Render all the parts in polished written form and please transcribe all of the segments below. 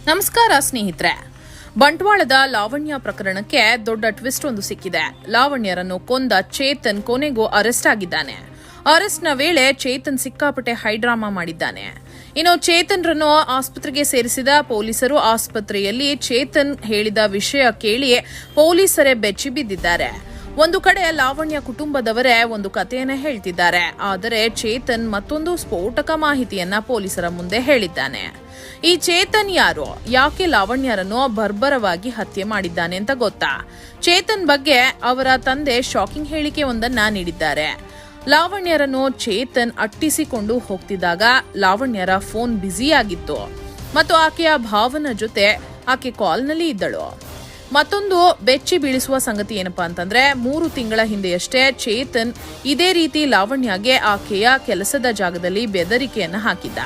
ನಮಸ್ಕಾರ ಸ್ನೇಹಿತರೆ. ಬಂಟ್ವಾಳದ ಲಾವಣ್ಯ ಪ್ರಕರಣಕ್ಕೆ ದೊಡ್ಡ ಟ್ವಿಸ್ಟ್ ಒಂದು ಸಿಕ್ಕಿದೆ. ಲಾವಣ್ಯರನ್ನು ಕೊಂದ ಚೇತನ್ ಕೊನೆಗೂ ಅರೆಸ್ಟ್ ಆಗಿದ್ದಾನೆ. ಅರೆಸ್ಟ್ನ ವೇಳೆ ಚೇತನ್ ಸಿಕ್ಕಾಪಟ್ಟೆ ಹೈಡ್ರಾಮಾ ಮಾಡಿದ್ದಾನೆ. ಇನ್ನು ಚೇತನ್ರನ್ನು ಆಸ್ಪತ್ರೆಗೆ ಸೇರಿಸಿದ ಪೊಲೀಸರು ಆಸ್ಪತ್ರೆಯಲ್ಲಿ ಚೇತನ್ ಹೇಳಿದ ವಿಷಯ ಕೇಳಿ ಪೊಲೀಸರೇ ಬೆಚ್ಚಿ ಬಿದ್ದಿದ್ದಾರೆ. ಒಂದು ಕಡೆ ಲಾವಣ್ಯ ಕುಟುಂಬದವರೇ ಒಂದು ಕಥೆಯನ್ನ ಹೇಳ್ತಿದ್ದಾರೆ. ಆದರೆ ಚೇತನ್ ಮತ್ತೊಂದು ಸ್ಫೋಟಕ ಮಾಹಿತಿಯನ್ನ ಪೊಲೀಸರ ಮುಂದೆ ಹೇಳಿದ್ದಾನೆ. ಈ ಚೇತನ್ ಯಾರು, ಯಾಕೆ ಲಾವಣ್ಯರನ್ನು ಬರ್ಬರವಾಗಿ ಹತ್ಯೆ ಮಾಡಿದ್ದಾನೆ ಅಂತ ಗೊತ್ತಾ? ಚೇತನ್ ಬಗ್ಗೆ ಅವರ ತಂದೆ ಶಾಕಿಂಗ್ ಹೇಳಿಕೆ ಒಂದನ್ನ ನೀಡಿದ್ದಾರೆ. ಲಾವಣ್ಯರನ್ನು ಚೇತನ್ ಅಟ್ಟಿಸಿಕೊಂಡು ಹೋಗ್ತಿದ್ದಾಗ ಲಾವಣ್ಯರ ಫೋನ್ ಬ್ಯುಸಿಯಾಗಿತ್ತು ಮತ್ತು ಆಕೆಯ ಭಾವನ ಜೊತೆ ಆಕೆ ಕಾಲ್ನಲ್ಲಿ ಇದ್ದಳು. ಮತ್ತೊಂದು ಬೆಚ್ಚಿ ಬೀಳಿಸುವ ಸಂಗತಿ ಏನಪ್ಪಾ ಅಂತಂದ್ರೆ 3 ತಿಂಗಳ ಹಿಂದೆಯಷ್ಟೇ ಚೇತನ್ ಇದೇ ರೀತಿ ಲಾವಣ್ಯಗೆ ಆಕೆಯ ಕೆಲಸದ ಜಾಗದಲ್ಲಿ ಬೆದರಿಕೆಯನ್ನ ಹಾಕಿದ್ದ.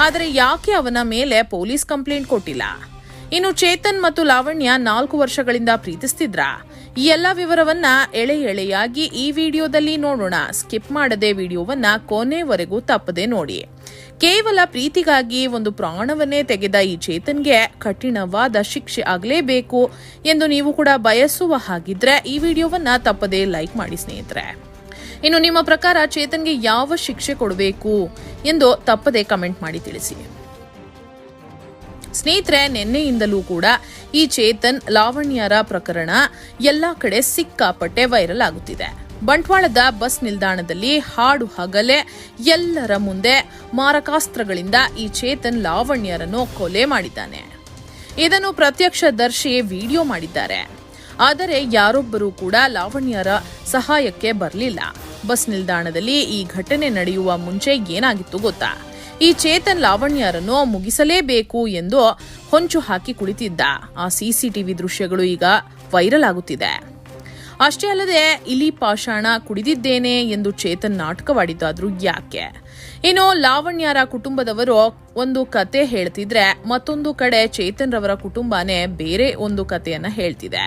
ಆದರೆ ಯಾಕೆ ಅವನ ಮೇಲೆ ಪೊಲೀಸ್ ಕಂಪ್ಲೇಂಟ್ ಕೊಟ್ಟಿಲ್ಲ? ಇನ್ನು ಚೇತನ್ ಮತ್ತು ಲಾವಣ್ಯ 4 ವರ್ಷಗಳಿಂದ ಪ್ರೀತಿಸ್ತಿದ್ರ? ಈ ಎಲ್ಲ ವಿವರವನ್ನ ಎಳೆಯಾಗಿ ಈ ವಿಡಿಯೋದಲ್ಲಿ ನೋಡೋಣ. ಸ್ಕಿಪ್ ಮಾಡದೆ ವಿಡಿಯೋವನ್ನ ಕೊನೆವರೆಗೂ ತಪ್ಪದೆ ನೋಡಿ. ಕೇವಲ ಪ್ರೀತಿಗಾಗಿ ಒಂದು ಪ್ರಾಣವನ್ನೇ ತೆಗೆದ ಈ ಚೇತನ್ಗೆ ಕಠಿಣವಾದ ಶಿಕ್ಷೆ ಆಗಲೇಬೇಕು ಎಂದು ನೀವು ಕೂಡ ಬಯಸುವ ಹಾಗಿದ್ರೆ ಈ ವಿಡಿಯೋವನ್ನ ತಪ್ಪದೆ ಲೈಕ್ ಮಾಡಿ ಸ್ನೇಹಿತರೆ. ಇನ್ನು ನಿಮ್ಮ ಪ್ರಕಾರ ಚೇತನ್ಗೆ ಯಾವ ಶಿಕ್ಷೆ ಕೊಡಬೇಕು ಎಂದು ತಪ್ಪದೆ ಕಮೆಂಟ್ ಮಾಡಿ ತಿಳಿಸಿ ಸ್ನೇಹಿತರೆ. ನಿನ್ನೆಯಿಂದಲೂ ಕೂಡ ಈ ಚೇತನ್ ಲಾವಣ್ಯರ ಪ್ರಕರಣ ಎಲ್ಲಾ ಕಡೆ ಸಿಕ್ಕಾಪಟ್ಟೆ ವೈರಲ್ ಆಗುತ್ತಿದೆ. ಬಂಟ್ವಾಳದ ಬಸ್ ನಿಲ್ದಾಣದಲ್ಲಿ ಹಾಡು ಹಗಲೇ ಎಲ್ಲರ ಮುಂದೆ ಮಾರಕಾಸ್ತ್ರಗಳಿಂದ ಈ ಚೇತನ್ ಲಾವಣ್ಯರನ್ನು ಕೊಲೆ ಮಾಡಿದ್ದಾನೆ. ಇದನ್ನು ಪ್ರತ್ಯಕ್ಷದರ್ಶಿ ವಿಡಿಯೋ ಮಾಡಿದ್ದಾರೆ. ಆದರೆ ಯಾರೊಬ್ಬರೂ ಕೂಡ ಲಾವಣ್ಯರ ಸಹಾಯಕ್ಕೆ ಬರಲಿಲ್ಲ. ಬಸ್ ನಿಲ್ದಾಣದಲ್ಲಿ ಈ ಘಟನೆ ನಡೆಯುವ ಮುಂಚೆ ಏನಾಗಿತ್ತು ಗೊತ್ತಾ? ಈ ಚೇತನ್ ಲಾವಣ್ಯರನ್ನು ಮುಗಿಸಲೇಬೇಕು ಎಂದು ಹೊಂಚು ಹಾಕಿ ಕುಳಿತಿದ್ದ. ಆ ಸಿಸಿಟಿವಿ ದೃಶ್ಯಗಳು ಈಗ ವೈರಲ್ ಆಗುತ್ತಿದೆ. ಅಷ್ಟೇ ಅಲ್ಲದೆ ಇಲಿ ಪಾಷಾಣ ಕುಡಿದಿದ್ದೇನೆ ಎಂದು ಚೇತನ್ ನಾಟಕವಾಡಿದ್ದಾದ್ರೂ ಯಾಕೆ? ಇನ್ನು ಲಾವಣ್ಯರ ಕುಟುಂಬದವರು ಒಂದು ಕತೆ ಹೇಳ್ತಿದ್ರೆ ಮತ್ತೊಂದು ಕಡೆ ಚೇತನ್ ರವರ ಕುಟುಂಬನೇ ಬೇರೆ ಒಂದು ಕತೆಯನ್ನ ಹೇಳ್ತಿದೆ.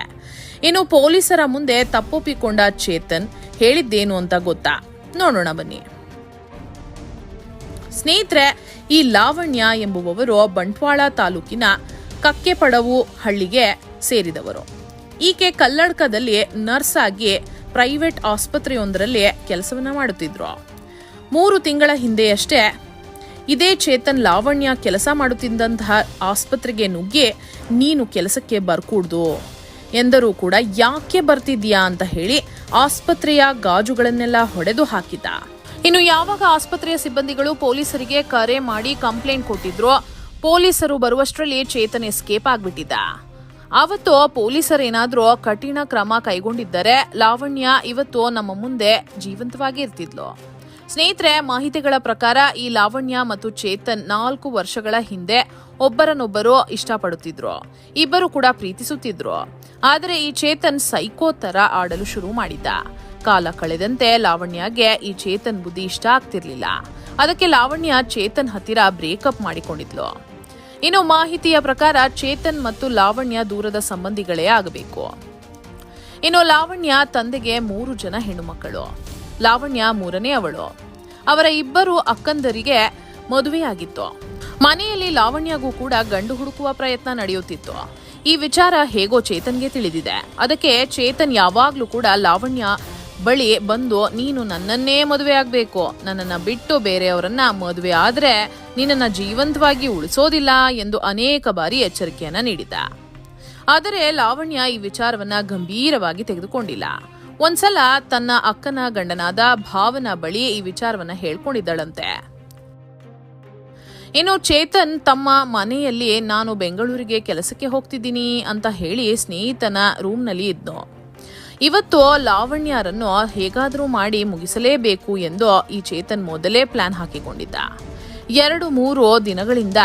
ಇನ್ನು ಪೊಲೀಸರ ಮುಂದೆ ತಪ್ಪೊಪ್ಪಿಕೊಂಡ ಚೇತನ್ ಹೇಳಿದ್ದೇನು ಅಂತ ಗೊತ್ತಾ? ನೋಡೋಣ ಬನ್ನಿ ಸ್ನೇಹಿತರೆ. ಈ ಲಾವಣ್ಯ ಎಂಬುವವರು ಬಂಟ್ವಾಳ ತಾಲೂಕಿನ ಕಕ್ಕೆಪಡವು ಹಳ್ಳಿಗೆ ಸೇರಿದವರು. ಈಕೆ ಕಲ್ಲಡ್ಕದಲ್ಲಿ ನರ್ಸ್ ಆಗಿ ಪ್ರೈವೇಟ್ ಆಸ್ಪತ್ರೆಯೊಂದರಲ್ಲಿ ಕೆಲಸವನ್ನ ಮಾಡುತ್ತಿದ್ರು. 3 ತಿಂಗಳ ಹಿಂದೆಯಷ್ಟೇ ಇದೇ ಚೇತನ್ ಲಾವಣ್ಯ ಕೆಲಸ ಮಾಡುತ್ತಿದ್ದಂತಹ ಆಸ್ಪತ್ರೆಗೆ ನುಗ್ಗಿ ನೀನು ಕೆಲಸಕ್ಕೆ ಬರ್ಕೂಡ್ದು ಎಂದರೂ ಕೂಡ ಯಾಕೆ ಬರ್ತಿದ್ಯಾ ಅಂತ ಹೇಳಿ ಆಸ್ಪತ್ರೆಯ ಗಾಜುಗಳನ್ನೆಲ್ಲ ಹೊಡೆದು ಹಾಕಿದ್ದ. ಇನ್ನು ಯಾವಾಗ ಆಸ್ಪತ್ರೆಯ ಸಿಬ್ಬಂದಿಗಳು ಪೊಲೀಸರಿಗೆ ಕರೆ ಮಾಡಿ ಕಂಪ್ಲೇಂಟ್ ಕೊಟ್ಟಿದ್ರು, ಪೊಲೀಸರು ಬರುವಷ್ಟರಲ್ಲಿ ಚೇತನ್ ಎಸ್ಕೇಪ್ ಆಗ್ಬಿಟ್ಟಿದ್ದ. ಅವತ್ತು ಪೊಲೀಸರೇನಾದ್ರೂ ಕಠಿಣ ಕ್ರಮ ಕೈಗೊಂಡಿದ್ದರೆ ಲಾವಣ್ಯ ಇವತ್ತು ನಮ್ಮ ಮುಂದೆ ಜೀವಂತವಾಗಿ ಇರ್ತಿದ್ಲು. ಸ್ನೇಹಿತರೆ, ಮಾಹಿತಿಗಳ ಪ್ರಕಾರ ಈ ಲಾವಣ್ಯ ಮತ್ತು ಚೇತನ್ 4 ವರ್ಷಗಳ ಹಿಂದೆ ಒಬ್ಬರನ್ನೊಬ್ಬರು ಇಷ್ಟಪಡುತ್ತಿದ್ರು. ಇಬ್ಬರು ಕೂಡ ಪ್ರೀತಿಸುತ್ತಿದ್ರು. ಆದರೆ ಈ ಚೇತನ್ ಸೈಕೋ ತರ ಆಡಲು ಶುರು ಮಾಡಿದ್ದ. ಕಾಲ ಕಳೆದಂತೆ ಲಾವಣ್ಯಗೆ ಈ ಚೇತನ್ ಬುದ್ಧಿ ಇಷ್ಟ ಆಗ್ತಿರ್ಲಿಲ್ಲ. ಅದಕ್ಕೆ ಲಾವಣ್ಯ ಚೇತನ್ ಹತ್ತಿರ ಬ್ರೇಕಪ್ ಮಾಡಿಕೊಂಡಿದ್ಲು. ಇನ್ನು ಮಾಹಿತಿಯ ಪ್ರಕಾರ ಚೇತನ್ ಮತ್ತು ಲಾವಣ್ಯ ದೂರದ ಸಂಬಂಧಿಗಳೇ ಆಗಬೇಕು. ಇನ್ನು ಲಾವಣ್ಯ ತಂದೆಗೆ 3 ಜನ ಹೆಣ್ಣು ಮಕ್ಕಳು. ಲಾವಣ್ಯ 3ನೇ ಅವಳು. ಅವರ ಇಬ್ಬರು ಅಕ್ಕಂದರಿಗೆ ಮದುವೆಯಾಗಿತ್ತು. ಮನೆಯಲ್ಲಿ ಲಾವಣ್ಯಗೂ ಕೂಡ ಗಂಡು ಹುಡುಕುವ ಪ್ರಯತ್ನ ನಡೆಯುತ್ತಿತ್ತು. ಈ ವಿಚಾರ ಹೇಗೋ ಚೇತನ್ಗೆ ತಿಳಿದಿದೆ. ಅದಕ್ಕೆ ಚೇತನ್ ಯಾವಾಗ್ಲೂ ಕೂಡ ಲಾವಣ್ಯ ಬಳಿ ಬಂದು ನೀನು ನನ್ನನ್ನೇ ಮದುವೆ ಆಗ್ಬೇಕು, ನನ್ನನ್ನ ಬಿಟ್ಟು ಬೇರೆಯವರನ್ನ ಮದುವೆ ಆದ್ರೆ ನಿನ್ನನ್ನ ಜೀವಂತವಾಗಿ ಉಳಿಸೋದಿಲ್ಲ ಎಂದು ಅನೇಕ ಬಾರಿ ಎಚ್ಚರಿಕೆಯನ್ನ ನೀಡಿದ್ದ. ಆದರೆ ಲಾವಣ್ಯ ಈ ವಿಚಾರವನ್ನ ಗಂಭೀರವಾಗಿ ತೆಗೆದುಕೊಂಡಿಲ್ಲ. ಒಂದ್ಸಲ ತನ್ನ ಅಕ್ಕನ ಗಂಡನಾದ ಭಾವನ ಬಳಿ ಈ ವಿಚಾರವನ್ನ ಹೇಳ್ಕೊಂಡಿದ್ದಳಂತೆ. ಇನ್ನು ಚೇತನ್ ತಮ್ಮ ಮನೆಯಲ್ಲಿ ನಾನು ಬೆಂಗಳೂರಿಗೆ ಕೆಲಸಕ್ಕೆ ಹೋಗ್ತಿದ್ದೀನಿ ಅಂತ ಹೇಳಿ ಸ್ನೇಹಿತನ ರೂಮ್ನಲ್ಲಿ ಇದ್ನು. ಇವತ್ತು ಲಾವಣ್ಯರನ್ನು ಹೇಗಾದರೂ ಮಾಡಿ ಮುಗಿಸಲೇಬೇಕು ಎಂದು ಈ ಚೇತನ್ ಮೊದಲೇ ಪ್ಲಾನ್ ಹಾಕಿಕೊಂಡಿದ್ದ. 2-3 ದಿನಗಳಿಂದ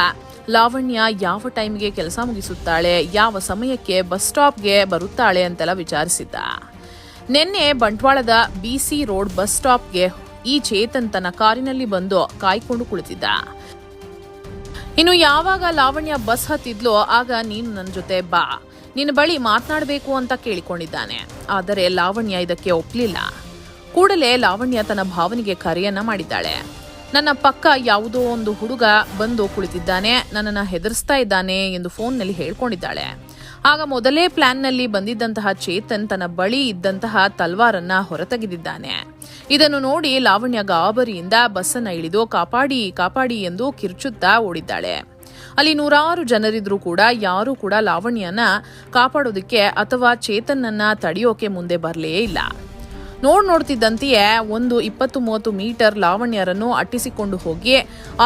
ಲಾವಣ್ಯ ಯಾವ ಟೈಮ್ಗೆ ಕೆಲಸ ಮುಗಿಸುತ್ತಾಳೆ, ಯಾವ ಸಮಯಕ್ಕೆ ಬಸ್ ಸ್ಟಾಪ್ಗೆ ಬರುತ್ತಾಳೆ ಅಂತೆಲ್ಲ ವಿಚಾರಿಸಿದ್ದ. ನಿನ್ನೆ ಬಂಟ್ವಾಳದ BC ರೋಡ್ ಬಸ್ ಸ್ಟಾಪ್ಗೆ ಈ ಚೇತನ್ ತನ್ನ ಕಾರಿನಲ್ಲಿ ಬಂದು ಕಾಯ್ಕೊಂಡು ಕುಳಿತಿದ್ದ. ಇನ್ನು ಯಾವಾಗ ಲಾವಣ್ಯ ಬಸ್ ಹತ್ತಿದ್ಲೋ ಆಗ ನೀನು ನನ್ನ ಜೊತೆ ಬಾ, ನಿನ್ನ ಬಳಿ ಮಾತನಾಡಬೇಕು ಅಂತ ಕೇಳಿಕೊಂಡಿದ್ದಾನೆ. ಆದರೆ ಲಾವಣ್ಯ ಇದಕ್ಕೆ ಒಪ್ಲಿಲ್ಲ. ಕೂಡಲೇ ಲಾವಣ್ಯ ತನ್ನ ಭಾವನಿಗೆ ಕರೆಯನ್ನ ಮಾಡಿದ್ದಾಳೆ. ನನ್ನ ಪಕ್ಕ ಯಾವುದೋ ಒಂದು ಹುಡುಗ ಬಂದು ಕುಳಿತಿದ್ದಾನೆ, ನನ್ನನ್ನು ಹೆದರಿಸ್ತಾ ಇದ್ದಾನೆ ಎಂದು ಫೋನ್ನಲ್ಲಿ ಹೇಳ್ಕೊಂಡಿದ್ದಾಳೆ. ಆಗ ಮೊದಲೇ ಪ್ಲಾನ್ನಲ್ಲಿ ಬಂದಿದ್ದಂತಹ ಚೇತನ್ ತನ್ನ ಬಳಿ ಇದ್ದಂತಹ ತಲ್ವಾರನ್ನ ಹೊರತೆಗೆದಿದ್ದಾನೆ. ಇದನ್ನು ನೋಡಿ ಲಾವಣ್ಯ ಗಾಬರಿಯಿಂದ ಬಸ್ಸನ್ನ ಇಳಿದು ಕಾಪಾಡಿ ಕಾಪಾಡಿ ಎಂದು ಕಿರ್ಚುತ್ತಾ ಓಡಿದ್ದಾಳೆ. ಅಲ್ಲಿ ನೂರಾರು ಜನರಿದ್ರೂ ಕೂಡ ಯಾರೂ ಕೂಡ ಲಾವಣ್ಯನ ಕಾಪಾಡೋದಕ್ಕೆ ಅಥವಾ ಚೇತನ್ನನ್ನ ತಡೆಯೋಕೆ ಮುಂದೆ ಬರಲೇ ಇಲ್ಲ. ನೋಡ್ತಿದ್ದಂತೆಯೇ ಒಂದು 20-30 ಮೀಟರ್ ಲಾವಣ್ಯರನ್ನು ಅಟ್ಟಿಸಿಕೊಂಡು ಹೋಗಿ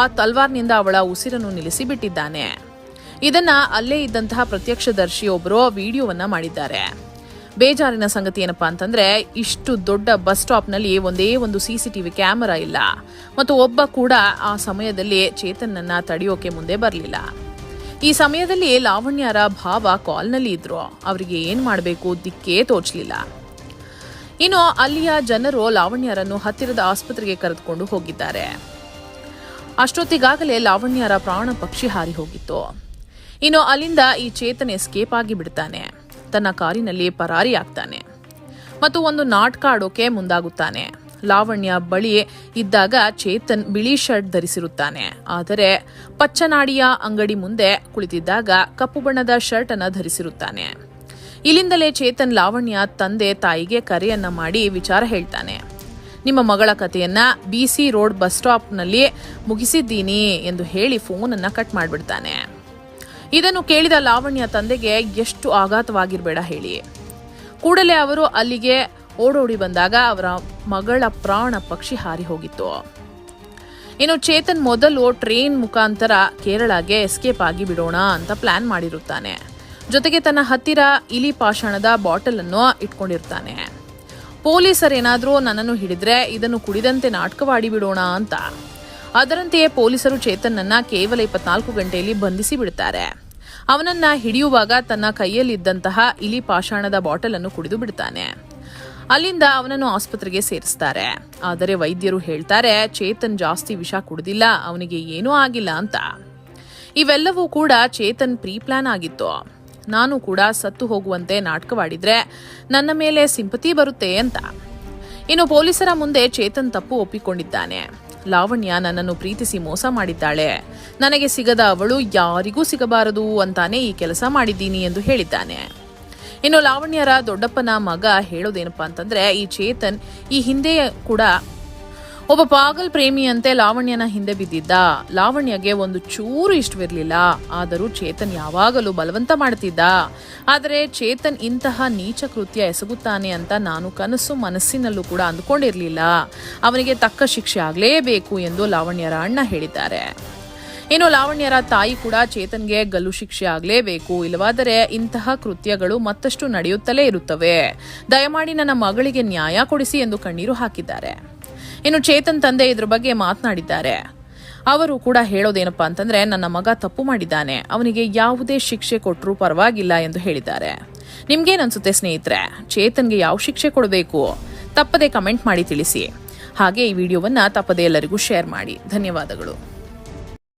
ಆ ತಲ್ವಾರ್ನಿಂದ ಅವಳ ಉಸಿರನ್ನು ನಿಲ್ಲಿಸಿಬಿಟ್ಟಿದ್ದಾನೆ. ಇದನ್ನ ಅಲ್ಲೇ ಇದ್ದಂತಹ ಪ್ರತ್ಯಕ್ಷದರ್ಶಿಯೊಬ್ಬರು ವಿಡಿಯೋವನ್ನ ಮಾಡಿದ್ದಾರೆ. ಬೇಜಾರಿನ ಸಂಗತಿ ಏನಪ್ಪಾ ಅಂತಂದ್ರೆ, ಇಷ್ಟು ದೊಡ್ಡ ಬಸ್ ಸ್ಟಾಪ್ನಲ್ಲಿ ಒಂದೇ ಒಂದು CCTV ಕ್ಯಾಮೆರಾ ಇಲ್ಲ ಮತ್ತು ಒಬ್ಬ ಕೂಡ ಆ ಸಮಯದಲ್ಲಿ ಚೇತನ್ನನ್ನ ತಡೆಯೋಕೆ ಮುಂದೆ ಬರಲಿಲ್ಲ. ಈ ಸಮಯದಲ್ಲಿ ಲಾವಣ್ಯರ ಭಾವ ಕಾಲ್ನಲ್ಲಿ ಇದ್ರು. ಅವರಿಗೆ ಏನ್ ಮಾಡಬೇಕು ದಿಕ್ಕೇ ತೋಚಲಿಲ್ಲ. ಇನ್ನು ಅಲ್ಲಿಯ ಜನರು ಲಾವಣ್ಯರನ್ನು ಹತ್ತಿರದ ಆಸ್ಪತ್ರೆಗೆ ಕರೆದುಕೊಂಡು ಹೋಗಿದ್ದಾರೆ. ಅಷ್ಟೊತ್ತಿಗಾಗಲೇ ಲಾವಣ್ಯರ ಪ್ರಾಣ ಪಕ್ಷಿ ಹಾರಿ ಹೋಗಿತ್ತು. ಇನ್ನು ಅಲ್ಲಿಂದ ಈ ಚೇತನ್ ಎಸ್ಕೇಪ್ ಆಗಿ ಬಿಡ್ತಾನೆ. ತನ್ನ ಕಾರಿನಲ್ಲಿ ಪರಾರಿ ಆಗ್ತಾನೆ ಮತ್ತು ಒಂದು ನಾಟಕ ಆಡೋಕೆ ಮುಂದಾಗುತ್ತಾನೆ. ಲಾವಣ್ಯ ಬಳಿ ಇದ್ದಾಗ ಚೇತನ್ ಬಿಳಿ ಶರ್ಟ್ ಧರಿಸಿರುತ್ತಾನೆ. ಆದರೆ ಪಚ್ಚನಾಡಿಯ ಅಂಗಡಿ ಮುಂದೆ ಕುಳಿತಿದ್ದಾಗ ಕಪ್ಪು ಬಣ್ಣದ ಶರ್ಟ್ ಅನ್ನ ಧರಿಸಿರುತ್ತಾನೆ. ಇಲ್ಲಿಂದಲೇ ಚೇತನ್ ಲಾವಣ್ಯ ತಂದೆ ತಾಯಿಗೆ ಕರೆಯನ್ನ ಮಾಡಿ ವಿಚಾರ ಹೇಳ್ತಾನೆ. ನಿಮ್ಮ ಮಗಳ ಕಥೆಯನ್ನ BC ರೋಡ್ ಬಸ್ ಸ್ಟಾಪ್ನಲ್ಲಿ ಮುಗಿಸಿದ್ದೀನಿ ಎಂದು ಹೇಳಿ ಫೋನನ್ನ ಕಟ್ ಮಾಡಿಬಿಡ್ತಾನೆ. ಇದನ್ನು ಕೇಳಿದ ಲಾವಣ್ಯ ತಂದೆಗೆ ಎಷ್ಟು ಆಘಾತವಾಗಿರಬೇಡ ಹೇಳಿ. ಕೂಡಲೇ ಅವರು ಅಲ್ಲಿಗೆ ಓಡೋಡಿ ಬಂದಾಗ ಅವರ ಮಗಳ ಪ್ರಾಣ ಪಕ್ಷಿ ಹಾರಿ ಹೋಗಿತ್ತು. ಇನ್ನು ಚೇತನ್ ಮೊದಲು ಟ್ರೈನ್ ಮುಖಾಂತರ ಕೇರಳಗೆ ಎಸ್ಕೇಪ್ ಆಗಿ ಬಿಡೋಣ ಅಂತ ಪ್ಲಾನ್ ಮಾಡಿರುತ್ತಾನೆ. ಜೊತೆಗೆ ತನ್ನ ಹತ್ತಿರ ಇಲಿ ಪಾಷಾಣದ ಬಾಟಲ್ ಅನ್ನು ಇಟ್ಕೊಂಡಿರ್ತಾನೆ. ಪೊಲೀಸರೇನಾದ್ರೂ ನನ್ನನ್ನು ಹಿಡಿದ್ರೆ ಇದನ್ನು ಕುಡಿದಂತೆ ನಾಟಕವಾಡಿ ಬಿಡೋಣ ಅಂತ. ಅದರಂತೆಯೇ ಪೊಲೀಸರು ಚೇತನ್ನನ್ನ ಕೇವಲ 24 ಗಂಟೆಯಲ್ಲಿ ಬಂಧಿಸಿ ಬಿಡ್ತಾರೆ. ಅವನನ್ನ ಹಿಡಿಯುವಾಗ ತನ್ನ ಕೈಯಲ್ಲಿದ್ದಂತಹ ಇಲಿ ಪಾಷಾಣದ ಬಾಟಲ್ ಅನ್ನು ಕುಡಿದು ಬಿಡ್ತಾನೆ. ಅಲ್ಲಿಂದ ಅವನನ್ನು ಆಸ್ಪತ್ರೆಗೆ ಸೇರಿಸ್ತಾರೆ. ಆದರೆ ವೈದ್ಯರು ಹೇಳ್ತಾರೆ ಚೇತನ್ ಜಾಸ್ತಿ ವಿಷ ಕುಡಿದಿಲ್ಲ, ಅವನಿಗೆ ಏನೂ ಆಗಿಲ್ಲ ಅಂತ. ಇವೆಲ್ಲವೂ ಕೂಡ ಚೇತನ್ ಪ್ರೀ ಪ್ಲಾನ್ ಆಗಿತ್ತು. ನಾನು ಕೂಡ ಸತ್ತು ಹೋಗುವಂತೆ ನಾಟಕವಾಡಿದ್ರೆ ನನ್ನ ಮೇಲೆ ಸಿಂಪತಿ ಬರುತ್ತೆ ಅಂತ. ಇನ್ನು ಪೊಲೀಸರ ಮುಂದೆ ಚೇತನ್ ತಪ್ಪು ಒಪ್ಪಿಕೊಂಡಿದ್ದಾನೆ. ಲಾವಣ್ಯ ನನ್ನನ್ನು ಪ್ರೀತಿಸಿ ಮೋಸ ಮಾಡಿದ್ದಾಳೆ, ನನಗೆ ಸಿಗದ ಅವಳು ಯಾರಿಗೂ ಸಿಗಬಾರದು ಅಂತಾನೆ ಈ ಕೆಲಸ ಮಾಡಿದ್ದೀನಿ ಎಂದು ಹೇಳಿದ್ದಾನೆ. ಇನ್ನು ಲಾವಣ್ಯರ ದೊಡ್ಡಪ್ಪನ ಮಗ ಹೇಳೋದೇನಪ್ಪಾ ಅಂತಂದ್ರೆ, ಈ ಚೇತನ್ ಈ ಹಿಂದೆ ಕೂಡ ಒಬ್ಬ ಪಾಗಲ್ ಪ್ರೇಮಿಯಂತೆ ಲಾವಣ್ಯನ ಹಿಂದೆ ಬಿದ್ದಿದ್ದ. ಲಾವಣ್ಯಗೆ ಒಂದು ಚೂರು ಇಷ್ಟವಿರಲಿಲ್ಲ. ಆದರೂ ಚೇತನ್ ಯಾವಾಗಲೂ ಬಲವಂತ ಮಾಡ್ತಿದ್ದ. ಆದರೆ ಚೇತನ್ ಇಂತಹ ನೀಚ ಕೃತ್ಯ ಎಸಗುತ್ತಾನೆ ಅಂತ ನಾನು ಕನಸು ಮನಸ್ಸಿನಲ್ಲೂ ಕೂಡ ಅಂದುಕೊಂಡಿರಲಿಲ್ಲ. ಅವನಿಗೆ ತಕ್ಕ ಶಿಕ್ಷೆ ಆಗಲೇಬೇಕು ಎಂದು ಲಾವಣ್ಯರ ಅಣ್ಣ ಹೇಳಿದ್ದಾರೆ. ಇನ್ನು ಲಾವಣ್ಯರ ತಾಯಿ ಕೂಡ ಚೇತನ್ಗೆ ಗಲ್ಲು ಶಿಕ್ಷೆ ಆಗಲೇಬೇಕು, ಇಲ್ಲವಾದರೆ ಇಂತಹ ಕೃತ್ಯಗಳು ಮತ್ತಷ್ಟು ನಡೆಯುತ್ತಲೇ ಇರುತ್ತವೆ. ದಯಮಾಡಿ ನನ್ನ ಮಗಳಿಗೆ ನ್ಯಾಯ ಕೊಡಿಸಿ ಎಂದು ಕಣ್ಣೀರು ಹಾಕಿದ್ದಾರೆ. ಇನ್ನು ಚೇತನ್ ತಂದೆ ಇದ್ರ ಬಗ್ಗೆ ಮಾತನಾಡಿದ್ದಾರೆ. ಅವರು ಕೂಡ ಹೇಳೋದೇನಪ್ಪಾ ಅಂತಂದ್ರೆ, ನನ್ನ ಮಗ ತಪ್ಪು ಮಾಡಿದ್ದಾನೆ, ಅವನಿಗೆ ಯಾವುದೇ ಶಿಕ್ಷೆ ಕೊಟ್ಟರೂ ಪರವಾಗಿಲ್ಲ ಎಂದು ಹೇಳಿದ್ದಾರೆ. ನಿಮ್ಗೇನನ್ಸುತ್ತೆ ಸ್ನೇಹಿತರೆ, ಚೇತನ್ಗೆ ಯಾವ ಶಿಕ್ಷೆ ಕೊಡಬೇಕು? ತಪ್ಪದೆ ಕಮೆಂಟ್ ಮಾಡಿ ತಿಳಿಸಿ. ಹಾಗೆ ಈ ವಿಡಿಯೋವನ್ನ ತಪ್ಪದೆ ಎಲ್ಲರಿಗೂ ಶೇರ್ ಮಾಡಿ. ಧನ್ಯವಾದಗಳು.